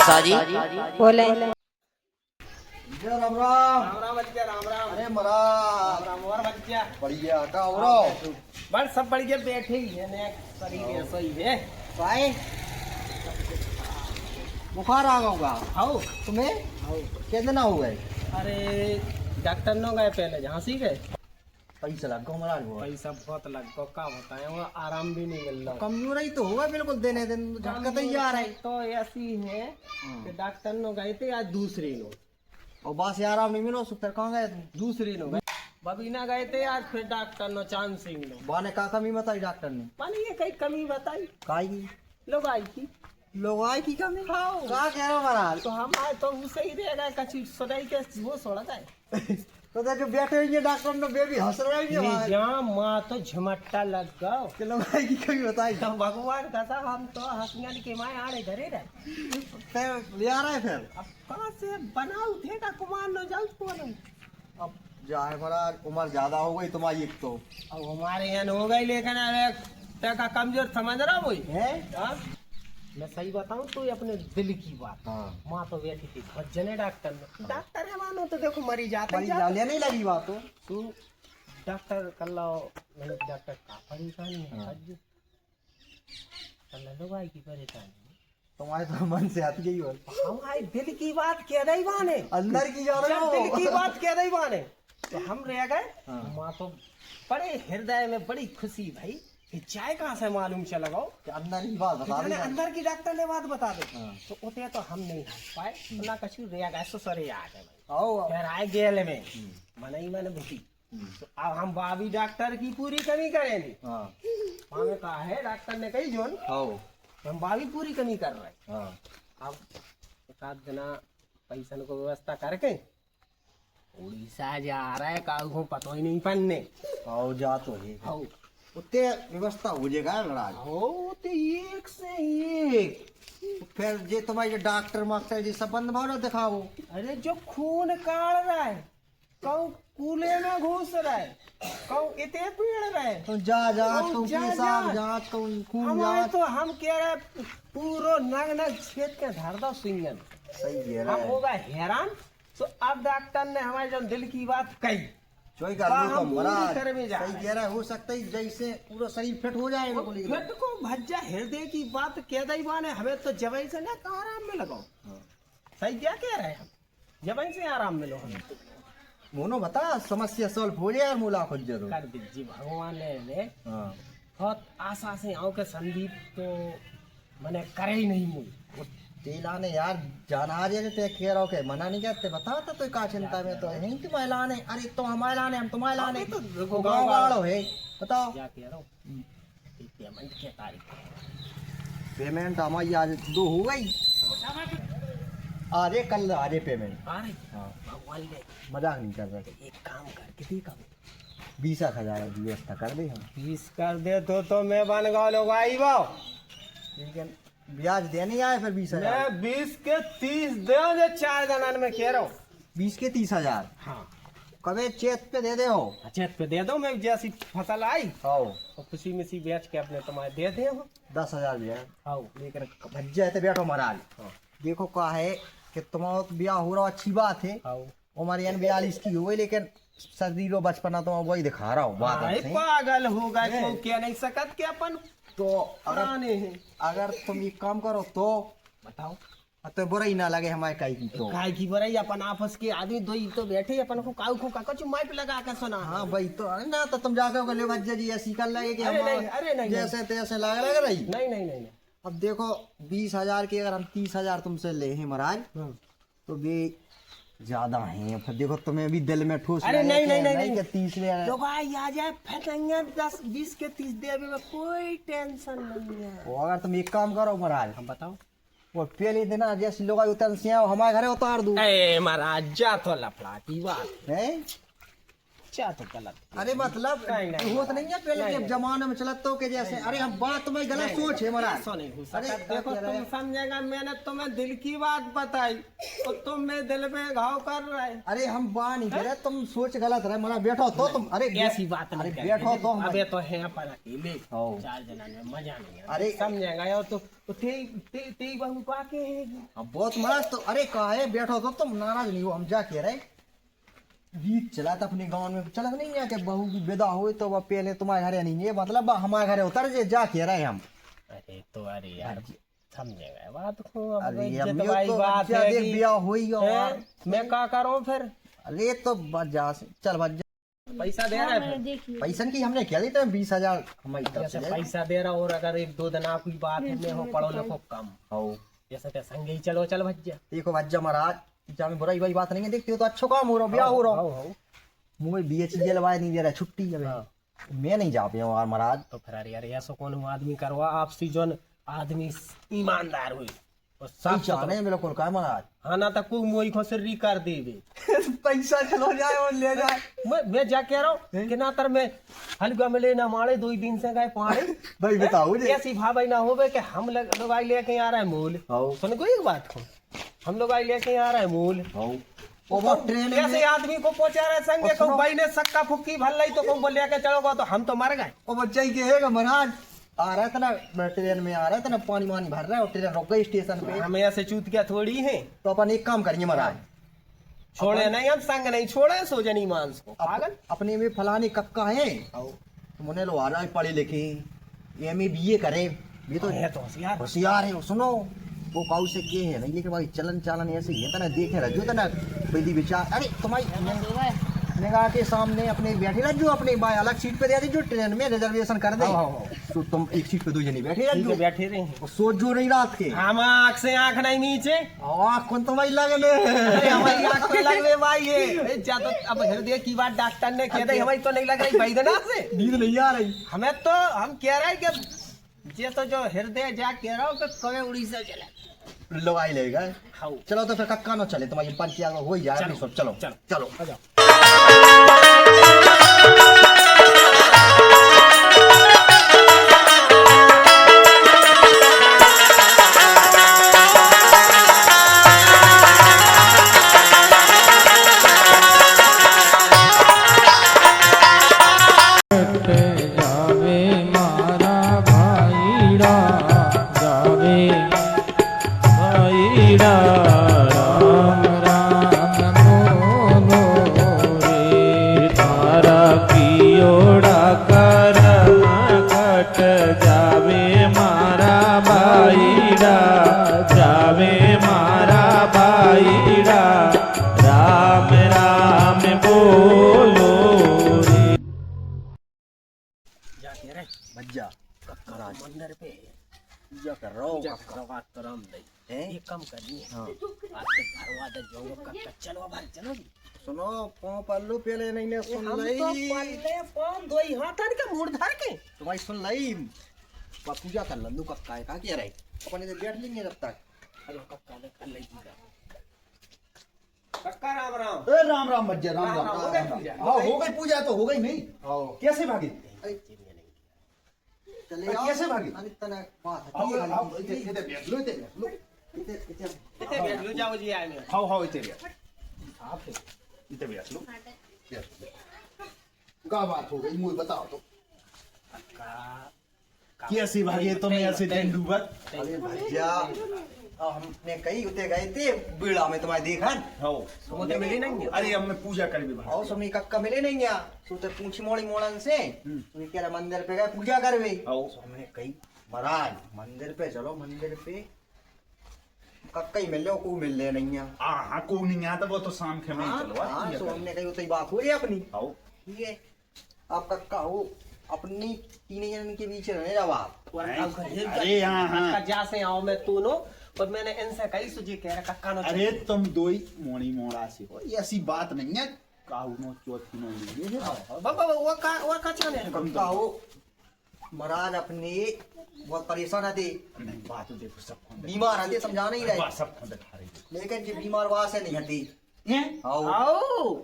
आशा जी बोले राम राम राम बच्चा राम राम। अरे मरा राम और बच्चा बढ़िया का हो रहा बस सब बढ़िया बैठे ही है ने शरीर ऐसा ही है भाई बुखार आ गया होगा आओ तुम्हें कितना हुआ है अरे डॉक्टर नो गए पहले झांसी गए पैसा लग गया महाराज वो पैसा बहुत लग गया क्या बताएं वो आराम भी नहीं मिल रहा कमजोर ही तो हुआ बिल्कुल देने दिन झटका तो ही आ रहा है तो ऐसी है कि डॉक्टर नो गए थे आज दूसरी नो और बस यार आप नहीं मिलो सुतर कहाँ गए तुम दूसरी नो गए बबीना गए थे आज फिर डॉक्टर नो चांद सिंह नो बाने का कमी बताई डॉक्टर ने मानी ये कई कमी बताई काई की लोग आई थी लोग आई की कमी हाँ का कह रहे हो महाराज तो हम आए तो उसे ही रह गए कची सदाई के वो छोड़ा जाए तो जो बैठे हुए डॉक्टर ने बेबी हंस रहे हैं जहाँ माँ तो झमट्टा लग गया कि लोग आई की कमी बताई तो भगवान का हम तो हंसने के माए आड़े घरे रहे फिर ले आ रहा है फिर अब कहाँ से बनाऊ थे का कुमार न जाऊ कौन अब जाए महाराज उम्र ज्यादा हो गई तुम्हारी एक तो अब हमारे यहाँ हो गई लेकिन अरे का कमजोर समझ रहा वही है मैं सही बताऊं तो ये अपने दिल की बात हाँ माँ तो बैठी थी भजने डॉक्टर में डॉक्टर है मानो तो देखो मरी जाता बड़ी जालिया नहीं लगी बात तो तू डॉक्टर कर लो मैंने डॉक्टर का परेशानी है हाँ। कर लो भाई की परेशानी तुम्हारे तो मन से आती गई और हमारे दिल की बात कह रही बाने अंदर की जा रहे जब दिल की हो बात कह रही बाने तो हम रह गए हाँ। माँ तो बड़े हृदय में बड़ी खुशी भाई कि चाय कहाँ से मालूम चला गो कि अंदर की बात बता मैंने दी अंदर की डॉक्टर ने बात बता दी हाँ। तो उतने तो हम नहीं हंस पाए ना कछु रह गए सो सरे आ गए भाई आओ फिर आए गेल में मने ही मैंने भूखी तो अब हम बाबी डॉक्टर की पूरी कमी करेंगे हाँ हमें कहा है डॉक्टर ने कही जोन आओ हम बाबी पूरी कमी कर रहे हैं हाँ अब एक आध दिन पैसा को व्यवस्था करके उड़ीसा जा रहा है काहू पतो ही नहीं पन्ने आओ जा तो है हो उतने व्यवस्था हो जाएगा महाराज हो तो एक से एक फिर जे तुम्हारे डॉक्टर मास्टर जी सब बंद भाव दिखाओ अरे जो खून काढ़ रहा है कहूँ कूले में घुस रहा है कहूँ इतने पीड़ रहे तो जा जांच तो जा, पेशाब जा। जांच तो खून हमारे जांच तो हम कह रहे पूरो नग नग छेद के धर दो सिंगन सही कह हम रहा हो है गए हैरान तो अब डॉक्टर ने हमारे जो दिल की बात कही चोई कर लो हम तो पूरी महाराज तरह में जा सही रहे कह रहा है हो सकता है जैसे पूरा शरीर फिट हो जाए बिल्कुल एकदम। फिट को भज्जा हृदय की बात कह दई बाने हमें तो जबई से ना कहा आराम में लगाओ हाँ। सही क्या कह रहे हैं हम जबई से आराम मिलो हमें मोनो बता समस्या सॉल्व हो जाए मुलाकात जरूर कर दीजिए भगवान ने हाँ बहुत आशा से आओ के संदीप तो मैंने करे ही नहीं मुझे तेला ने यार जाना आ जाए तो कह रहा के मना नहीं करते बता तो का चिंता में तो है कि महिला ने अरे तो हमारे लाने हम तुम्हारे लाने तो देखो गाँव वालों है बताओ क्या कह रहा हूँ पेमेंट के तारीख पेमेंट हमारी आज 2 हो गई अरे कल अरे पेमेंट अरे हाँ भगवान ने मजाक नहीं कर रहे एक काम करके देखा 20,000 की व्यवस्था कर दे हम 20 कर दे तो मैं बन गया लोग आई बाओ लेकिन ब्याज देने आए फिर 20,000 मैं 20 के 30 दे जो 4 जनन में कह रहा हूँ 20 के 30,000 हाँ कभी चेत पे दे दे हो अच्छा पे दे दो मैं जैसी फसल आई आओ और खुशी में सी बेच के अपने तुम्हारे दे दे हो 10,000 भी है आओ लेकिन भज जाए तो बैठो महाराज देखो क्या है कि तुम्हारा तो ब्याह हो रहा अच्छी बात है आओ हमारी 42 की हो गई लेकिन सर्दी रो बचपना तो मैं वही दिखा रहा हूँ बात भाई आपसे। पागल हो गए तो क्या नहीं सकत के अपन तो अगर पुराने हैं अगर तुम एक काम करो तो बताओ तो बुरा ही ना लगे हमारे कहीं की तो काय की बराई अपन आपस के आदमी दो ही तो बैठे अपन को काऊ को काका माइक लगा के सुना हाँ भाई तो अरे ना तो तुम जाकर ले भज्जा जी ऐसी कर लगे कि अरे हम नहीं, अरे नहीं, जैसे तैसे लग रही नहीं नहीं नहीं अब देखो 20,000 के अगर हम 30,000 तुमसे ले हैं महाराज नहीं तो भी ज्यादा है फिर देखो तुम्हें भी दिल में ठूस अरे लगे नहीं, कि नहीं, नहीं, कि 30 ले तो भाई आ जाए फेंकेंगे 10 20 के 30 दे अभी में कोई टेंशन नहीं है वो अगर तुम एक काम करो महाराज हम बताओ वो पहले दिन जैसे लोग उतर से आओ हमारे घरे उतार दू ए महाराज जा तो लफड़ा की बात है बच्चा तो गलत। अरे मतलब नहीं, वो तो नहीं है पहले के जमाने में चला तो के जैसे। अरे हम बात में गलत सोच है महाराज। ऐसा नहीं हो अरे सकता। देखो तुम समझेगा, मैंने तुम्हें दिल की बात बताई तो तुम मेरे दिल पे घाव कर रहे। अरे हम बात नहीं करे, तुम सोच गलत रहे महाराज। बैठो तो तुम। अरे ऐसी बात नहीं अरे करेंगे। बैठो तो हम। अबे तो है पर अकेले हाँ। 4 जना में मजा नहीं है। अरे समझेगा यार, तो ते बहू को आके अब बहुत महाराज तो अरे कहा है बैठो तो तुम नाराज नहीं हो। हम जा कह रहे गीत चला था अपने गांव में, चलक नहीं है कि बहू की विदा हुई तो वह पहले तुम्हारे घरे नहीं है, मतलब हमारे घरे उतर जे जा कह रहे हम। अरे तो अरे यार समझेगा बात को। अब अरे इज्जत अम्मी वाली तो बात बच्चा है देख कि ब्याह हुई और हैं? मैं क्या करूं फिर? अरे तो बच जा चल बच जा। पैसा दे रहा है फिर? पैसन की हमने क्या दी तो 20,000 हमारी तरफ जैसे से पैसा दे रहा, और अगर 1-2 दिन कोई बात है मैं हो पढ़ो लिखो कम हो। जैसे ते संगे ही चलो चल भज्जा। देखो बच्चा महाराज जा में बुराई बात नहीं है, देखते हो तो अच्छा काम हो रहा, ब्याह हो रहा। हो मुझे BH वाई नहीं दे रहा छुट्टी है। मैं नहीं जा पाया महाराज। तो फिर अरे यार ऐसा कौन आदमी करवा आपसी जो आदमी ईमानदार हुई सही चाहने बिल्कुल का महाराज। हाँ ना तक मोई खसरी कर देवे। पैसा चलो जाए और ले जाए। मैं जा कह रहा हूँ कि ना तर मैं हलवा में लेना मारे 2 दिन से गए पाड़े। भाई बताओ जी ऐसी भाई ना होवे कि हम लोग आई लेके आ रहे हैं मूल। सुन को एक बात को, हम लोग आई लेके आ रहे हैं मूल। वो ट्रेन ऐसे आदमी को पहुंचा रहे संगे को भाई ने सक्का फुक्की भल ली तो को बोल लेके चलोगा तो हम तो मर गए। वो बच्चा ही कहेगा महाराज आ रहा था ना ट्रेन में, आ रहा था ना पानी वानी भर रहा है और ट्रेन रुक गई स्टेशन पे। हमें ऐसे चूत क्या थोड़ी है। तो अपन एक काम करेंगे महाराज, छोड़े नहीं हम संग नहीं छोड़े सोजनी मांस को पागल। अपने में फलाने कक्का है मुने लो आ रहा है पढ़े लिखे MA BA करे, ये तो है तो होशियार। होशियार है। सुनो वो काउ से के है नहीं लेकिन भाई चलन चालन ऐसे ही है तना देखे रहो तना विधि विचार। अरे तुम्हारी निगाह के सामने अपने बैठे रह जो अपने बाय अलग सीट पे दे दी जो ट्रेन में रिजर्वेशन कर दे। तो तुम एक सीट पे 2 जने बैठे रह जो बैठे रहे हैं। सोच जो नहीं रात के हम आँख से आँख नहीं नीचे। आँख कौन तुम्हारी लगने अरे हमारी आँख तो लग रही भाई ये जा तो अब हृदय की बात डॉक्टर ने कह दी, हमारी तो नहीं लग रही वैद्यनाथ से नींद नहीं आ रही हमें। तो हम कह रहे हैं कि ये तो जो हृदय जा कह रहा हूँ कि कभी उड़ीसा चले लगाई लेगा। हाँ चलो तो फिर कक्का न चले तुम्हारी पंचायत हो ही जाए। चलो चलो चलो चलो आ जाओ। मंदिर पे पूजा कर रहा हूँ बात तो राम दई ये कम करनी है। आज के भरवा दे जो कब चलो भाई चलो। सुनो पाँव पल्लू पहले नहीं ने सुन हम लई तो पल्ले पाँव दोई हाथन के मुड़ धर के तुम्हारी सुन लई पूजा कर लंदू कक्का है का कह रहे अपन इधर बैठ लेंगे जब तक। अरे कक्का ने कर ली पूजा। कक्का राम राम। ए राम राम मज्जा राम राम हो गई पूजा। हाँ हो गई पूजा तो हो गई नहीं कैसे भागी चले कैसे भागी अरे तना बात है आओ इधर बैठ लो इधर बैठ लो इधर बैठ लो जाओ जी आए में हां इधर बैठ आप इधर बैठ लो क्या बात हो गई मुझे बताओ तो कैसी भागी तुम ऐसे डंडूबत। अरे भैया हमने कहीं उते गए थे बीड़ा में तुम्हारे देखा हो तो मिली नहीं। अरे हमने पूजा कर भी भाई और सुनी कक्का मिले नहीं गया तो पूछी मोड़ी मोड़न से तो कह रहा मंदिर पे गए पूजा करवे। हमने कहीं महाराज मंदिर पे चलो मंदिर पे कक्का ही मिल लो को मिल ले नहीं है। हाँ को नहीं आता वो तो शाम के में चलो। तो हमने कहीं उतई बात हो रही है अपनी ठीक है आप कक्का हो अपनी 3 जन के बीच रहने जाओ आप। अरे हाँ जा से आओ मैं तू नो और मैंने इनसे कही सुझे कह रहा कक्का नो। अरे तुम दो ही मोड़ी मोड़ा से हो ऐसी बात नहीं है। काऊ नो चौथी नो ये बाबा वो का चाने कक्का हो महाराज अपने बहुत परेशान आते नहीं बात देखो सब बीमार आते समझा नहीं रहे सब दिखा रही लेकिन जो बीमार वहां से नहीं हटी हैं आओ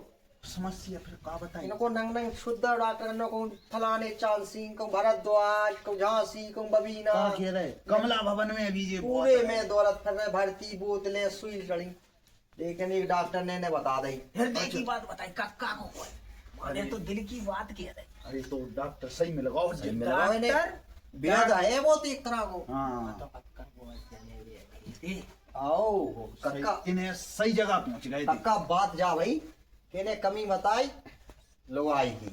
समस्या फिर का बताई इनको नंग नंग शुद्ध डॉक्टर न को फलाने चांद सिंह को भरद्वाज को झांसी को बबीना का कह रहे कमला भवन में अभी ये पूरे में दौलत फिर रहे, भर्ती बोतलें सुई चढ़ी, लेकिन एक डॉक्टर ने बता दी हृदय की बात बताई कक्का को कोई मैंने तो दिल की बात कह रही। अरे तो डॉक्टर सही में लगाओ डॉक्टर बेहद है वो तो एक तरह को। हाँ तो कक्का बहुत जाने आओ कक्का सही- इन्हें सही जगह पहुंच गए थे कक्का बात जा भाई, कहने कमी बताई लोग आएगी।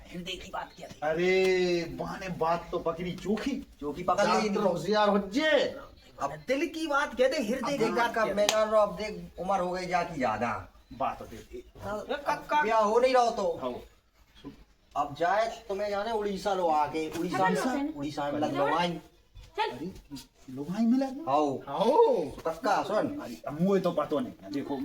हृदय की बात कह रही। अरे बहाने बात तो पकड़ी चोखी चौकी पकड़ ली डॉक्टर होशियार हो जे अब दिल की बात कहते हृदय अब की देख बात कक्का कह मैं जान रहा हूँ, अब देख उम्र हो गई जाकी ज्यादा, बात होती थी कक्का ब्याह हो नहीं रहा तो हाँ अब जाए तुम्हें जाने उड़ीसा लो आके उड़ीसा में लग लो आई। अरे लुगाई मिला आओ आओ कक्का सुन, अरे अब मुझे तो पता नहीं है देखो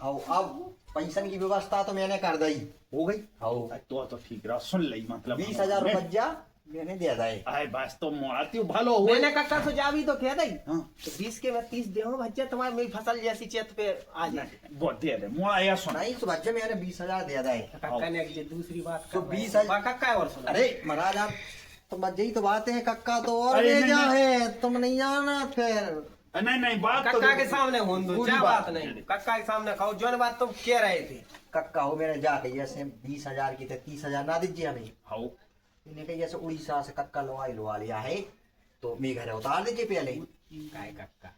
आओ अब पेंशन की व्यवस्था तो मैंने कर दी। हो गई आओ तो ठीक रहा सुन ली मतलब 20,000 रुपया मैंने दे दिए। आए बस तो मोड़ाती भालो हो मैंने कक्का सुझाव ही तो कह दी हाँ तो 20 के मैं 30 दे भज्जा तुम्हारी मेरी फसल जैसी चेत पे आ जाए। बहुत दे दे मोड़ा या सुन नहीं सुबह मैंने 20,000 दे दिए। कक्का ने अगली दूसरी बात तो कर 20,000 कक्का और सुना अरे महाराज आप तुम बस यही तो बात है, कक्का तो और अरे भेजा नहीं, है, तुम नहीं जाना फिर। नहीं नहीं बात तो कक्का के सामने हो दो पूरी क्या बात बात नहीं कक्का के सामने खाओ जो बात तुम कह रहे थे। कक्का हो मेरे जाके जैसे 20,000 की थे 30,000 ना दीजिए हमें। हाँ इन्हें कही जैसे उड़ीसा से कक्का लवा लिया है तो मैं घर उतार दीजिए पहले। काय कक्का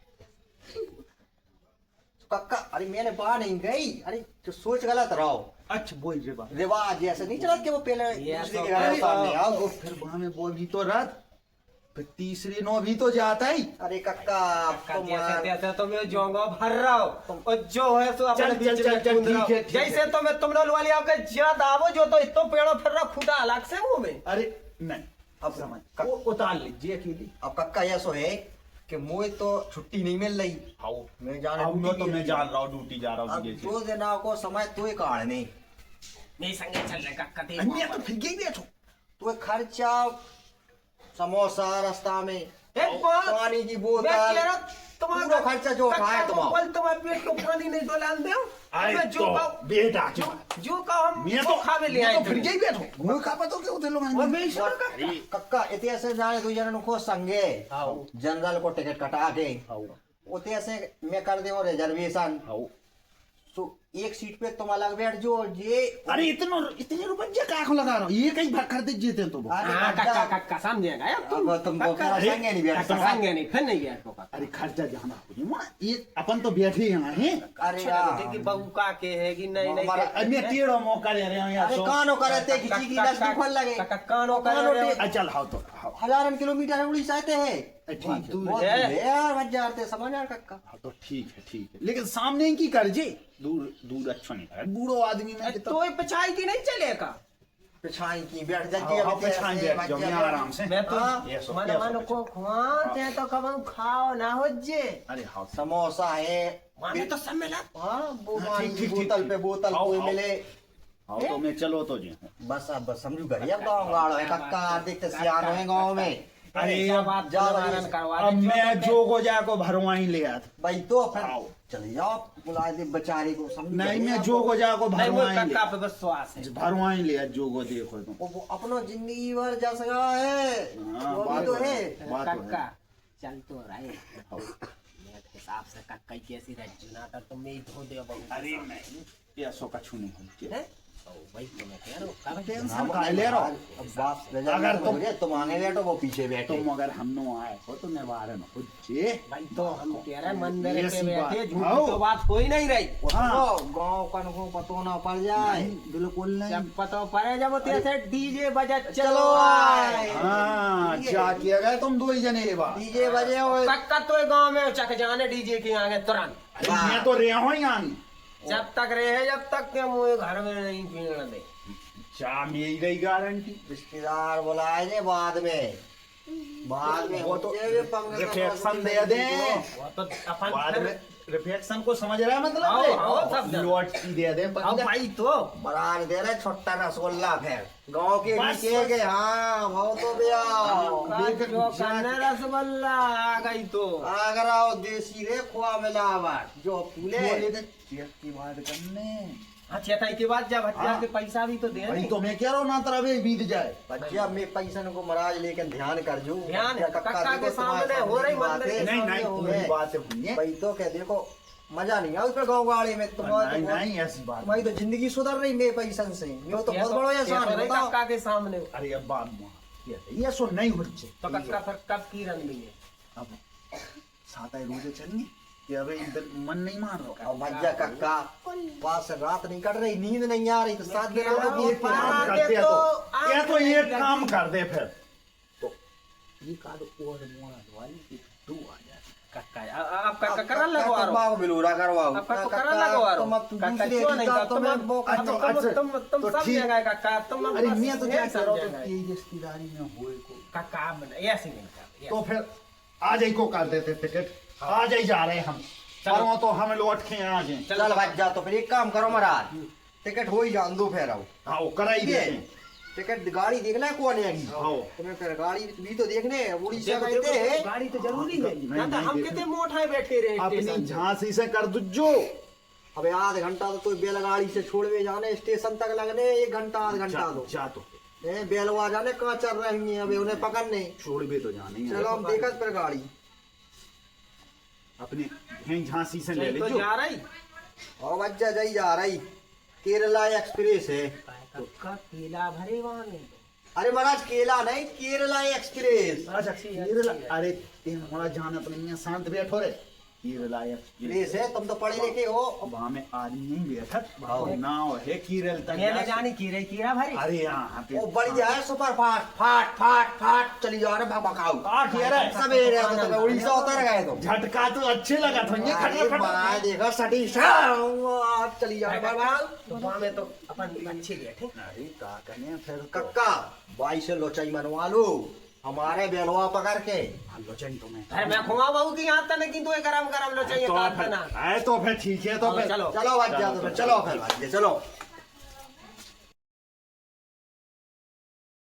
कक्का अरे मैंने बाहर नहीं गई, अरे तो सोच गलत रहो, अच्छा बोल रे बात रिवाज ऐसे नहीं चला कि वो पहले ये दूसरे तो के घर उतारने आओ। तो फिर वहां में बोल भी तो रात फिर तीसरी नो भी तो जाता ही अरे कक्का तुम जैसे तो मैं जाऊंगा भर रहा हूँ और जो है सो अपने चल, बीच चल, में चल, कूद रहा हूँ। ठीक है, ठीक है। जैसे तो मैं तुमने वाली आपके जद आवो जो तो इतो पेड़ो फिर रहा खूटा अलग से मुंह में। अरे नहीं अब समझ उतार लीजिए अकेली अब कक्का ऐसो है कि मुझे तो छुट्टी नहीं मिल रही, हाँ मैं जाने अब नो तो ड्यूटी मैं जान रहा हूँ ड्यूटी जा रहा अब हूँ 2 दिनों को समय तू काढ़ने मेरे संगे चल रहे कक्का ते अन्य तो फिर गई बैठो तो खर्चा समोसा रास्ता में एक बात पानी की मैं बोतल कह रहा तुम्हारा पूरा खर्चा जो उठाया तुम्हारा। तुम्हारे पेट को पानी नहीं डोलान दे अरे मैं तो जो का बेटा जो का हम मैं वो खावे ले आए तो फिर गई बैठो मुझे खा पता क्यों थे लोग और मैं इसका अरे कक्का इतने से जाने 2 जनों को संगे आओ जनरल को टिकट कटा के आओ उतने से मैं कर दे रिजर्वेशन, आओ तो एक सीट पे तुम अलग बैठ जो ये। अरे इतने रुपये क्या को लगा रहा हूँ ये कहीं भाग कर दे जेते तो अरे हाँ कक्का, कक्का कक्का समझेगा यार अब तुमको कक्का फिर संगे नहीं बैठ कक्का सकता। संगे नहीं फिर नहीं बैठ पाता। अरे खर्चा जाना हो जी वहाँ, ये अपन तो बैठे यहाँ हैं अरे अच्छा लगे कि बहू का के है कि नहीं नहीं हमारा- के- अन्य टेढ़ो मौका ले रहे हैं यहाँ अरे सो कानो करते किसी की दस दुखन लगे कक्का कानो कानो करे टे- चल हाउ तो हाउ हजारन किलोमीटर उड़ीसा आते हैं, ठीक है बहुत है। दूर है यार, मत जाते समझ यार कक्का। हाँ तो ठीक है लेकिन सामने की कर जे दूर दूर अच्छा नहीं है बूढ़ो आदमी में कितना तो ये पिछाई की नहीं चलेगा। पिछाई की बैठ जाती हाँ, हाँ, पिछाई बैठ जाओ, यहाँ आराम से। मैं तो हाँ, ये सो, मन ये सो मन को पिछाई। खुआते हैं तो कब खाओ ना हो जे अरे हाउ समोसा है माने तो सब मिला हाँ वो हाँ, पानी ठीक, की ठीक, बोतल ठीक, पे ठीक। बोतल आओ, कोई आओ। मिले हाउ तो मैं चलो तो जी बस अब बस समझू घर अब गाँव गाड़ है कक्का देखते सियान है गाँव में। अरे ऐसा बात जा निवारण भाई, करवा अब दे, मैं तो जो को जाको भरवाई ले आत भाई तो फिर आओ। चले जाओ बुला दे बेचारे को समझू नहीं घर मैं है जो को जाको नहीं वो भरवाई ले कक्का पे विश्वास है। भरवाई ले आत जो को देखो तुम वो अपनो जिंदगी भर जा सका है हाँ, वो भी बात तो तो है। है। बात तो है। कक्का चल तो रहे मेरे हिसाब से कक्का की कैसी रह चुना था तुम ही धो दे बहू अरे नहीं ये सो कछु नहीं होती है ओ भाई तुम्हें कह रहा हूँ कब टेंशन काहे ले रहो अब बाप अगर तुम- तुम आगे बैठो वो पीछे बैठो तुम अगर हम नो आए हो तो निवारण हो जे भाई तो हम कह रहे हैं मंदिर ये पे सी बैठे बात। झूठी आओ। तो बात हो ही नहीं रही। हाँ। गाँव कन को पतो ना पड़ जाए। बिल्कुल नहीं जब पता पड़े जब होते से डीजे बजा चलो चलो आए। हाँ क्या किया गया तुम दो ही जने ये बात डीजे बजे हो कक्का तो गांव में चक जाने डीजे के आगे तुरंत अरे मैं तो रहा हूँ यहाँ जब तक रहे जब तक के मुझे घर में नहीं पीने दे। क्या मेरी रही गारंटी रिश्तेदार बुलाए जे बाद में वो तो ये पंगे तो रिफ्लेक्शन दे दे वो तो अपन बाद फिर- में रिफ्लेक्शन को समझ रहा है मतलब आओ, रे? आओ, सब जन। लौट की दे दे अब पंजा। भाई तो बरान दे रहे छोटा रसगुल्ला फिर गांव के बस, नीचे के हाँ भाव तो भैया जो करने रसगुल्ला आ गई तो आगरा और देसी रे खोआ मिलावट जो फूले बोले थे चेक की बात करने हाँ छठाई के बाद जब हथियार हाँ। के पैसा भी तो दे भाई तो मैं कह रहा हूँ ना तरह वे बीत जाए। बच्चा मैं पैसन को महाराज लेकिन ध्यान कर जो ध्यान क्या कक्का देखो के तुम्हारे सामने हो रही की बात मंदिर है। के नहीं सामने नहीं हो पूरी है। बात है भाई तो क्या देखो मजा नहीं आया गाँव वाले में नहीं नहीं ऐसी बात तुम्हारी तो जिंदगी सुधर रही मैं पैसन से ये तो बहुत बड़ा एहसान है बताओ। कक्का के सामने अरे अब बात ये सो नहीं बच्चे तो कक्का फिर कब की रन में है अब सात ही रोजे चलेंगे कि अबे इधर मन नहीं मान रहा। और भज्जा कक्का पास से रात नहीं कट रही नींद नहीं आ रही तो 7 दिन मैं तो कह एक रहा हूँ, करते हैं तो ये तो ये आगे काम कर दे फिर तो ये का तो और मोड़ा वाली कि तू आ जा कक्का अब कक्का करा लगवा रहा बाग बिलूरा करवाओ अब कक्का करा लगवा रहा कक्का क्यों नहीं कर तुम सब ठीक। जगह कक्का तुम अरे मैं तो क्या सब कह रहा हूँ जगह। कि ये रिश्तेदारी में होए को कक्का आप बना ऐसे नहीं कर तो फिर आज ही को कर देते टिकट आज ही जा रहे हैं हम चलो। परवा तो हम लौट के आ जाए। चल भज्जा तो फिर एक काम करो महाराज टिकट हो ही जान दो फिर आओ हाँ वो करा ही देते हैं। टिकट गाड़ी देखना है कौन है हाँ तुम्हें फिर गाड़ी भी तो देखने हैं उड़ीसा देखो, कहते देखो, हैं गाड़ी तो जरूरी है नहीं, ना तो नहीं, हम देखो। कितने मोटाए बैठे रहे अपनी स्टेशन पे। झांसी से कर दुजो अबे आध घंटा तो कोई बैलगाड़ी से छोड़वे जाने स्टेशन तक लगने 1 घंटा आध घंटा दो जा तो बैलवा जाने कहाँ चल रही है अबे उन्हें पकड़ने छोड़ भी तो जाने चलो हम देखत पर गाड़ी अपने यहीं झांसी से ले चल ले तो जो जा रही और बच्चा जाई जा रही केरला एक्सप्रेस है कक्का केला भरे वहाँ में अरे महाराज केला नहीं केरला एक्सप्रेस अच्छा केरला अरे ते हमारा जाना तो नहीं है शांत बैठो रे केरला प्लेस है तुम तो पढ़े लिखे हो वहाँ में आदमी नहीं बैठत नाव है केरल तक मैंने जानी कीड़ा भरी अरे यहाँ पे वो बढ़िया है सुपर फास्ट फाट फाट फाट चली जाओ रे भगाओ आठ यार है। सवेरे तो तुम्हें उड़ीसा उतर गए तुम झटका तो अच्छे लगा था ये अरे खटखट भाई देखो सटी चली जाओ बाबा तो वहाँ में तो अपन अच्छे बैठे अरे का कने फिर कक्का बाई से लोचाई मनवा लो हमारे बेलवा पकड़ के लो चाहिए तुम्हें अरे मैं खुआ बहू की यहाँ तक कि तो गरम गरम लो चाहिए तो काट फिर देना तो फिर ठीक है तो फिर चलो चलो बच्चा तो फिर चलो फिर चलो